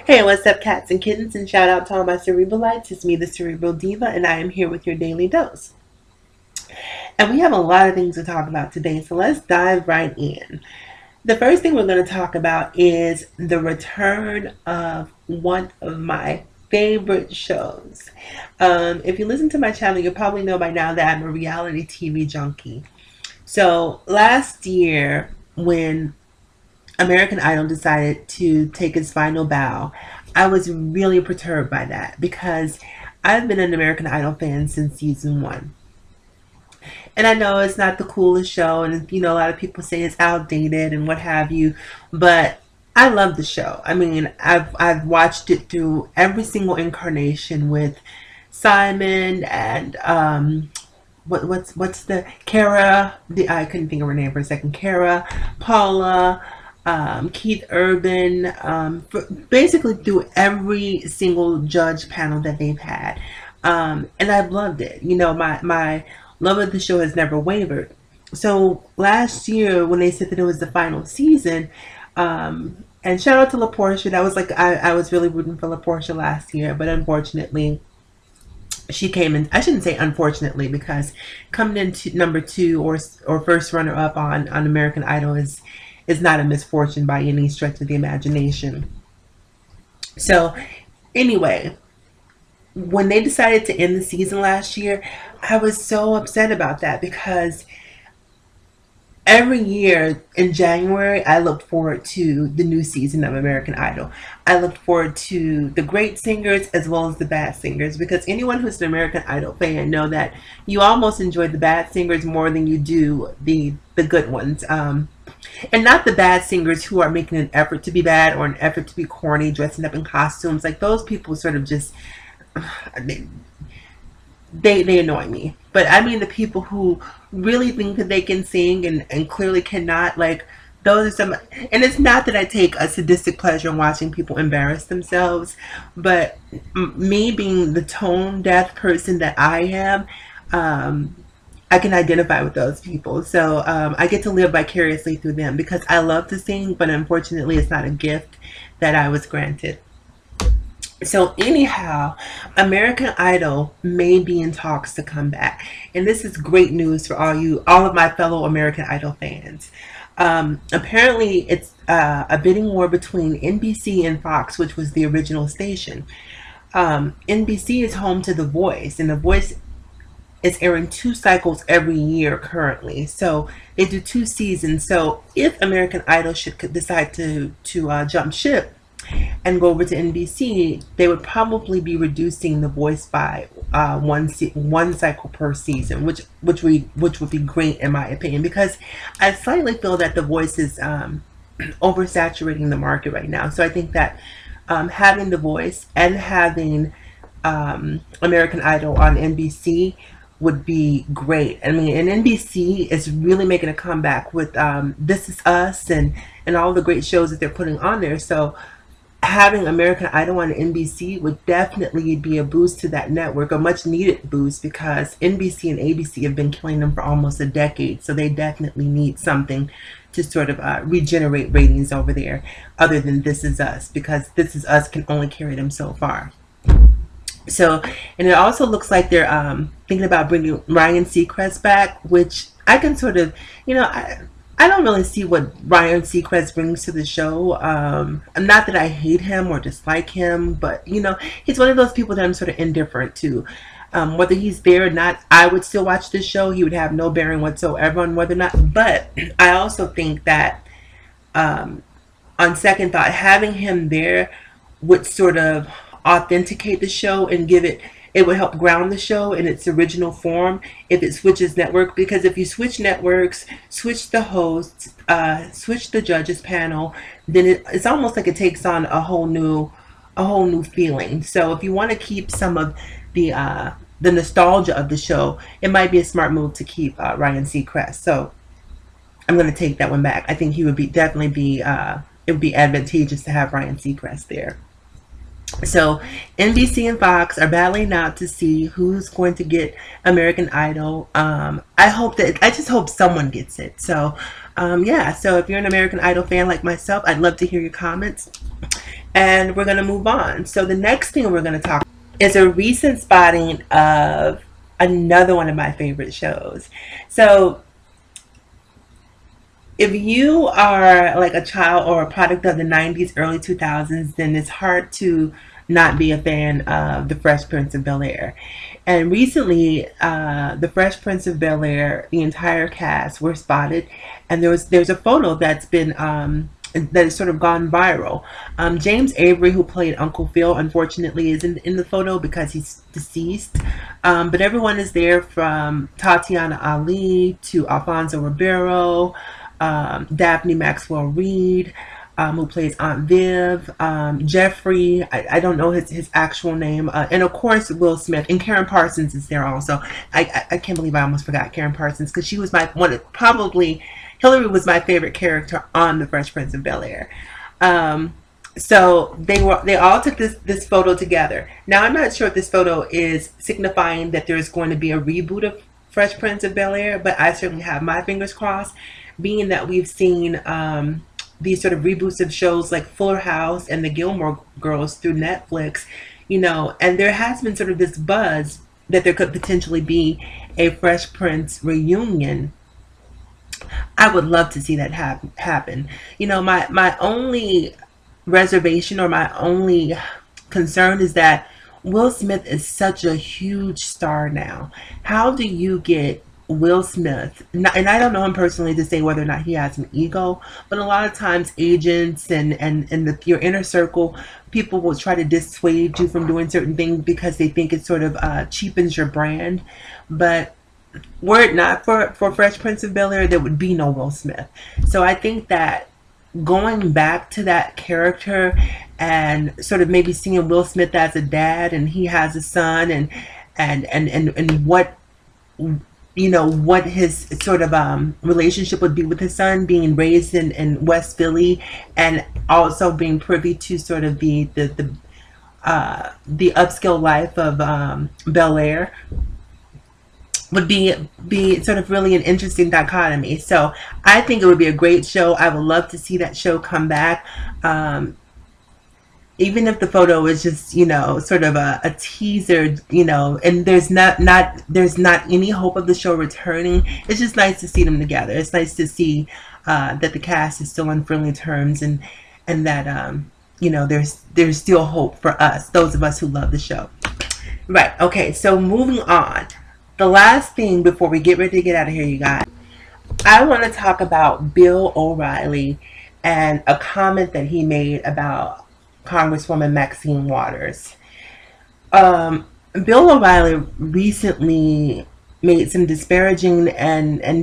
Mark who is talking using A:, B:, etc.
A: Hey, what's up, cats and kittens? And shout out to all my cerebralites. It's me, the Cerebral Diva, and I am here with your daily dose. And we have a lot of things to talk about today, so let's dive right in. The first thing we're going to talk about is the return of one of my favorite shows. If you listen to my channel, you probably know by now that I'm a reality TV junkie. So last year, when American Idol decided to take its final bow, I was really perturbed by that because I've been an American Idol fan since season one. And I know it's not the coolest show, and a lot of people say it's outdated and what have you, but I love the show. I mean, I've watched it through every single incarnation with Simon and what's the Kara? I couldn't think of her name for a second. Kara, Paula, Keith Urban, basically through every single judge panel that they've had. And I've loved it. My love of the show has never wavered. So last year, when they said that it was the final season, and shout out to LaPortia, that was like I was really rooting for LaPortia last year, but unfortunately, she came in. I shouldn't say unfortunately, because coming into number two or first runner up on American Idol is not a misfortune by any stretch of the imagination. So anyway, when they decided to end the season last year, I was so upset about that because every year in January, I look forward to the new season of American Idol. I look forward to the great singers as well as the bad singers, because anyone who's an American Idol fan know that you almost enjoy the bad singers more than you do the good ones. And not the bad singers who are making an effort to be bad or an effort to be corny, dressing up in costumes. Like those people sort of just they, they annoy me. But I mean the people who really think that they can sing and clearly cannot. Like those are some. And it's not that I take a sadistic pleasure in watching people embarrass themselves, but me being the tone deaf person that I am, I can identify with those people. So I get to live vicariously through them because I love to sing, but unfortunately, it's not a gift that I was granted. So anyhow, American Idol may be in talks to come back, and this is great news for all of my fellow American Idol fans. Apparently, it's a bidding war between NBC and Fox, which was the original station. NBC is home to The Voice, and The Voice is airing two cycles every year currently. So they do two seasons. So if American Idol should decide to jump ship and go over to NBC, they would probably be reducing The Voice by one cycle per season, which would be great in my opinion, because I slightly feel that The Voice is oversaturating the market right now. So I think that having The Voice and having American Idol on NBC would be great. I mean, and NBC is really making a comeback with This Is Us and all the great shows that they're putting on there. So having American Idol on NBC would definitely be a boost to that network, a much needed boost, because NBC and ABC have been killing them for almost a decade. So they definitely need something to sort of regenerate ratings over there other than This Is Us, because This Is Us can only carry them so far. So, and it also looks like they're thinking about bringing Ryan Seacrest back, which I can sort of, I don't really see what Ryan Seacrest brings to the show. Not that I hate him or dislike him, but he's one of those people that I'm sort of indifferent to. Whether he's there or not, I would still watch the show. He would have no bearing whatsoever on whether or not. But I also think that, on second thought, having him there would sort of authenticate the show and it would help ground the show in its original form if it switches network. Because if you switch networks, switch the hosts, switch the judges panel, then it's almost like it takes on a whole new feeling. So if you want to keep some of the nostalgia of the show, it might be a smart move to keep Ryan Seacrest. So I'm going to take that one back. I think he would definitely be it would be advantageous to have Ryan Seacrest there. So NBC and Fox are battling out to see who's going to get American Idol. I just hope someone gets it. So yeah, so if you're an American Idol fan like myself, I'd love to hear your comments. and we're going to move on. So the next thing we're going to talk is a recent spotting of another one of my favorite shows. So if you are like a child or a product of the 90s, early 2000s, then it's hard to not be a fan of The Fresh Prince of Bel Air. And recently, The Fresh Prince of Bel Air, the entire cast were spotted, and there's a photo that's been that has sort of gone viral. James Avery, who played Uncle Phil, unfortunately isn't in the photo because he's deceased. But everyone is there, from Tatiana Ali to Alfonso Ribeiro, Daphne Maxwell Reed, who plays Aunt Viv, Jeffrey, I don't know his actual name, and of course Will Smith, and Karen Parsons is there also. I can't believe I almost forgot Karen Parsons, because she was my one, probably Hillary was my favorite character on The Fresh Prince of Bel Air. So they all took this photo together. Now I'm not sure if this photo is signifying that there's going to be a reboot of Fresh Prince of Bel Air, but I certainly have my fingers crossed, being that we've seen these sort of reboots of shows like Fuller House and the Gilmore Girls through Netflix, and there has been sort of this buzz that there could potentially be a Fresh Prince reunion. I would love to see that happen. My only reservation, or my only concern, is that Will Smith is such a huge star now. How do you get Will Smith? And I don't know him personally to say whether or not he has an ego, but a lot of times agents and your inner circle, people will try to dissuade you from doing certain things because they think it sort of cheapens your brand. But were it not for Fresh Prince of Bel Air, there would be no Will Smith. So I think that going back to that character and sort of maybe seeing Will Smith as a dad, and he has a son, and what what his sort of relationship would be with his son, being raised in West Philly, and also being privy to sort of the upscale life of Bel Air, would be sort of really an interesting dichotomy. So I think it would be a great show. I would love to see that show come back. Even if the photo is just, sort of a teaser, and there's not any hope of the show returning. It's just nice to see them together. It's nice to see that the cast is still on friendly terms, and that there's still hope for us, those of us who love the show. Right. Okay. So moving on. The last thing before we get ready to get out of here, you guys, I want to talk about Bill O'Reilly and a comment that he made about Congresswoman Maxine Waters. Bill O'Reilly recently made some disparaging and